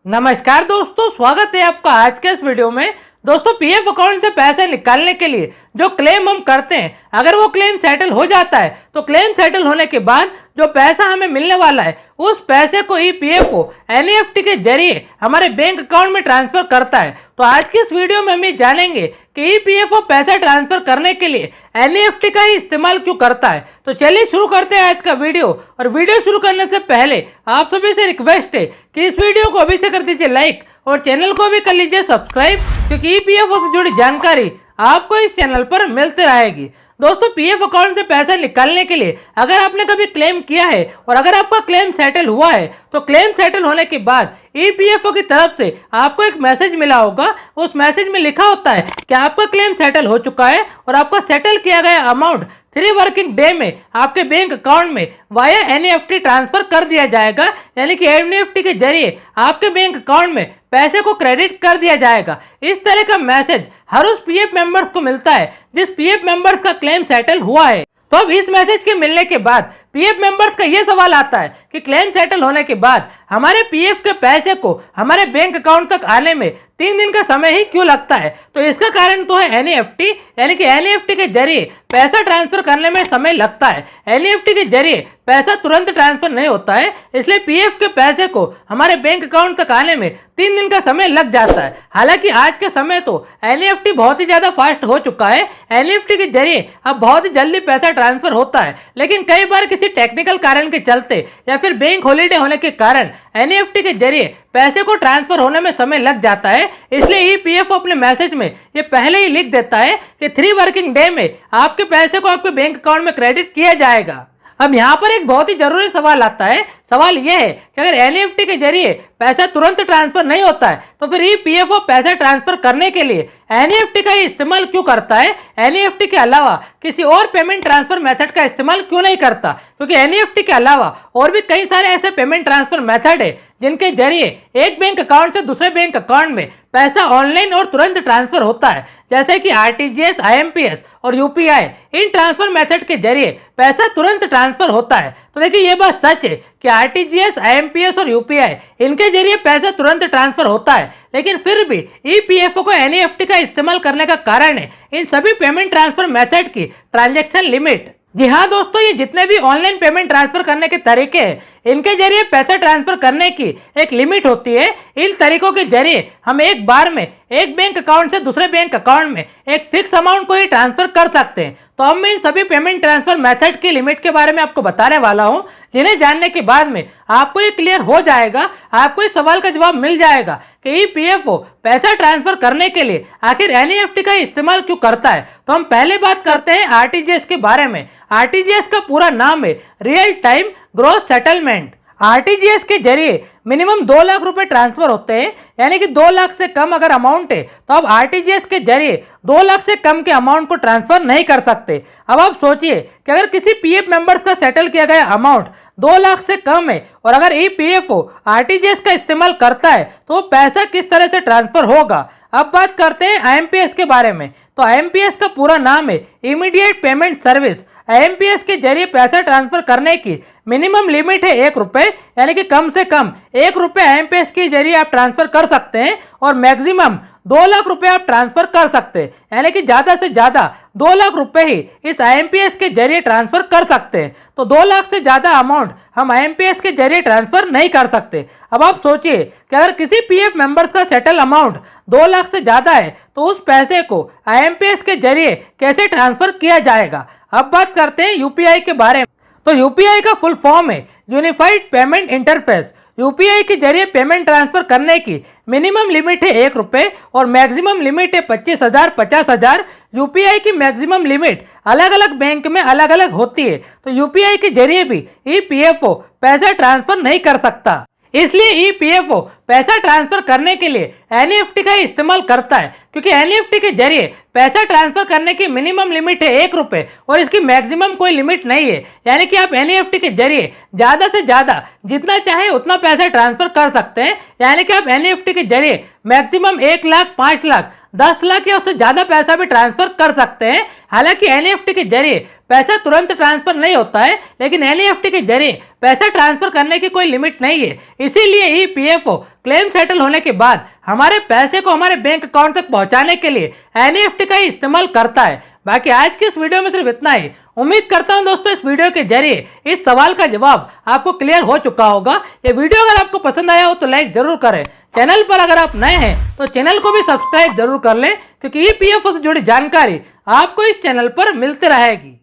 नमस्कार दोस्तों, स्वागत है आपका आज के इस वीडियो में। दोस्तों, पीएफ अकाउंट से पैसे निकालने के लिए जो क्लेम हम करते हैं, अगर वो क्लेम सेटल हो जाता है तो क्लेम सेटल होने के बाद जो पैसा हमें मिलने वाला है उस पैसे को ईपीएफओ एनईएफटी के जरिए हमारे बैंक अकाउंट में ट्रांसफर करता है। तो आज की इस वीडियो में हम ये जानेंगे कि ईपीएफओ पैसा ट्रांसफर करने के लिए एनईएफटी का ही इस्तेमाल क्यों करता है। तो चलिए शुरू करते हैं आज का वीडियो। और वीडियो शुरू करने से पहले आप सभी से रिक्वेस्ट है कि इस वीडियो को अभी से कर दीजिए लाइक और चैनल को भी कर लीजिए सब्सक्राइब, क्योंकि ईपीएफओ से जुड़ी जानकारी आपको इस चैनल पर मिलती रहेगी। दोस्तों, पीएफ अकाउंट से पैसा निकालने के लिए अगर आपने कभी क्लेम किया है और अगर आपका क्लेम सेटल हुआ है तो क्लेम सेटल होने के बाद ईपीएफओ की तरफ से आपको एक मैसेज मिला होगा। उस मैसेज में लिखा होता है कि आपका क्लेम सेटल हो चुका है और आपका सेटल किया गया अमाउंट 3 वर्किंग डे में आपके बैंक अकाउंट में वाया एनईएफटी ट्रांसफर कर दिया जाएगा, यानी कि एनईएफटी के जरिए आपके बैंक अकाउंट में पैसे को क्रेडिट कर दिया जाएगा। इस तरह का मैसेज हर उस पीएफ मेंबर्स को मिलता है जिस पीएफ मेंबर्स का क्लेम सेटल हुआ है। तो अब इस मैसेज के मिलने के बाद पीएफ मेंबर्स का यह सवाल आता है कि क्लेम सेटल होने के बाद हमारे पीएफ के पैसे को हमारे बैंक अकाउंट तक आने में 3 दिन का समय ही क्यों लगता है। तो इसका कारण तो है एनईएफटी, यानी कि एनईएफटी के जरिए पैसा ट्रांसफर करने में समय लगता है। एनईएफटी के जरिए पैसा तुरंत ट्रांसफर नहीं होता है, इसलिए पीएफ के पैसे को हमारे बैंक अकाउंट तक आने में 3 दिन का समय लग जाता है। हालांकि आज के समय तो एनईएफटी बहुत ही ज्यादा फास्ट हो चुका है। एनईएफटी के जरिए अब बहुत ही जल्दी पैसा ट्रांसफर होता है, लेकिन कई बार किसी टेक्निकल कारण के चलते या फिर बैंक हॉलीडे होने के कारण एनईएफटी के जरिए पैसे को ट्रांसफर होने में समय लग जाता है। इसलिए ईपीएफओ अपने मैसेज में ये पहले ही लिख देता है कि 3 वर्किंग डे में आपके पैसे को आपके बैंक अकाउंट में क्रेडिट किया जाएगा। अब यहाँ पर एक बहुत ही जरूरी सवाल आता है। सवाल यह है कि अगर एनईएफटी के जरिए पैसा तुरंत ट्रांसफर नहीं होता है तो फिर ईपीएफओ पैसा ट्रांसफर करने के लिए एनईएफटी का इस्तेमाल क्यों करता है। एनईएफटी के अलावा किसी और पेमेंट ट्रांसफर मेथड का इस्तेमाल क्यों नहीं करता, क्योंकि एनईएफटी के अलावा और भी कई सारे ऐसे पेमेंट ट्रांसफर मेथड है जिनके जरिए एक बैंक अकाउंट से दूसरे बैंक अकाउंट में पैसा ऑनलाइन और तुरंत ट्रांसफर होता है, जैसे कि आरटीजीएस, आईएमपीएस और यूपीआई। इन ट्रांसफर मेथड के जरिए पैसा तुरंत ट्रांसफर होता है। तो देखिए, ये बात सच है कि आरटीजीएस, आईएमपीएस और यूपीआई इनके जरिए पैसा तुरंत ट्रांसफर होता है, लेकिन फिर भी ईपीएफओ को एनईएफटी का इस्तेमाल करने का कारण है इन सभी पेमेंट ट्रांसफर मेथड की ट्रांजैक्शन लिमिट। जी हाँ दोस्तों, ये जितने भी ऑनलाइन पेमेंट ट्रांसफर करने के तरीके हैं इनके जरिए पैसा ट्रांसफर करने की एक लिमिट होती है। इन तरीकों के जरिए हम एक बार में एक बैंक अकाउंट से दूसरे बैंक अकाउंट में एक फिक्स अमाउंट को ही ट्रांसफर कर सकते हैं। तो अब मैं इन सभी पेमेंट ट्रांसफर मेथड की लिमिट के बारे में आपको बताने वाला हूं, जिन्हें जानने के बाद में आपको ये क्लियर हो जाएगा, आपको इस सवाल का जवाब मिल जाएगा कि ईपीएफओ पैसा ट्रांसफर करने के लिए आखिर एनईएफटी का इस्तेमाल क्यों करता है। तो हम पहले बात करते हैं आरटीजीएस के बारे में। आरटीजीएस का पूरा नाम है real time gross settlement. RTGS के जरिए मिनिमम 2 लाख रुपए ट्रांसफर होते हैं, यानी कि 2 लाख से कम अगर अमाउंट है तो अब आरटीजीएस के जरिए 2 लाख से कम के अमाउंट को ट्रांसफर नहीं कर सकते। अब आप सोचिए कि अगर किसी पीएफ मेंबर्स का सेटल किया गया अमाउंट 2 लाख से कम है और अगर ईपीएफओ आरटीजीएस का इस्तेमाल करता है तो पैसा किस तरह से ट्रांसफर होगा। अब बात करते हैं आईएमपीएस के बारे में। तो आईएमपीएस का पूरा नाम है इमीडिएट पेमेंट सर्विस। आईएमपीएस के जरिए पैसा ट्रांसफर करने की मिनिमम लिमिट है 1 रुपए, यानी कि कम से कम 1 रुपए आईएमपीएस के जरिए आप ट्रांसफर कर सकते हैं और मैक्सिमम 2 लाख रुपए आप ट्रांसफर कर सकते हैं, यानी कि ज्यादा से ज्यादा 2 लाख रुपए ही इस आईएमपीएस के जरिए ट्रांसफर कर सकते हैं। तो 2 लाख से ज्यादा अमाउंट हम आईएमपीएस के जरिए ट्रांसफर नहीं कर सकते। अब आप सोचिए कि अगर किसी पीएफ मेंबर्स का सेटल अमाउंट 2 लाख से ज्यादा है तो उस पैसे को आईएमपीएस के जरिए कैसे ट्रांसफर किया जाएगा। अब बात करते हैं यूपीआई के बारे में। तो यूपीआई का फुल फॉर्म है यूनिफाइड पेमेंट इंटरफेस। यूपीआई के जरिए पेमेंट ट्रांसफर करने की मिनिमम लिमिट है 1 रुपए और मैक्सिमम लिमिट है 25,000, 50,000। यूपीआई की मैक्सिमम लिमिट अलग अलग बैंक में अलग अलग होती है, तो यूपीआई के जरिए भी ईपीएफओ पैसा ट्रांसफर नहीं कर सकता। इसलिए ईपीएफओ पैसा ट्रांसफर करने के लिए एनईएफटी का इस्तेमाल करता है, क्योंकि एनईएफटी के जरिए पैसा ट्रांसफर करने की मिनिमम लिमिट है 1 रुपए और इसकी मैक्सिमम कोई लिमिट नहीं है, यानी कि आप एनईएफटी के जरिए ज्यादा से ज्यादा जितना चाहे उतना पैसा ट्रांसफर कर सकते हैं। यानी कि आप एनईएफटी के जरिए मैक्सिमम 1 लाख, 5 लाख, 10 लाख या उससे ज्यादा पैसा भी ट्रांसफर कर सकते हैं। हालांकि एनईएफटी के जरिए पैसा तुरंत ट्रांसफर नहीं होता है, लेकिन एनईएफटी के जरिए पैसा ट्रांसफर करने की कोई लिमिट नहीं है। इसीलिए ईपीएफओ क्लेम सेटल होने के बाद हमारे पैसे को हमारे बैंक अकाउंट तक पहुंचाने के लिए एनईएफटी का ही इस्तेमाल करता है। बाकी आज की इस वीडियो में सिर्फ इतना ही। उम्मीद करता हूं दोस्तों इस वीडियो के जरिए इस सवाल का जवाब आपको क्लियर हो चुका होगा। ये वीडियो अगर आपको पसंद आया हो तो लाइक जरूर करें। चैनल पर अगर आप नए हैं तो चैनल को भी सब्सक्राइब जरूर कर लें, क्योंकि ईपीएफओ से जुड़ी जानकारी आपको इस चैनल पर मिलती रहेगी।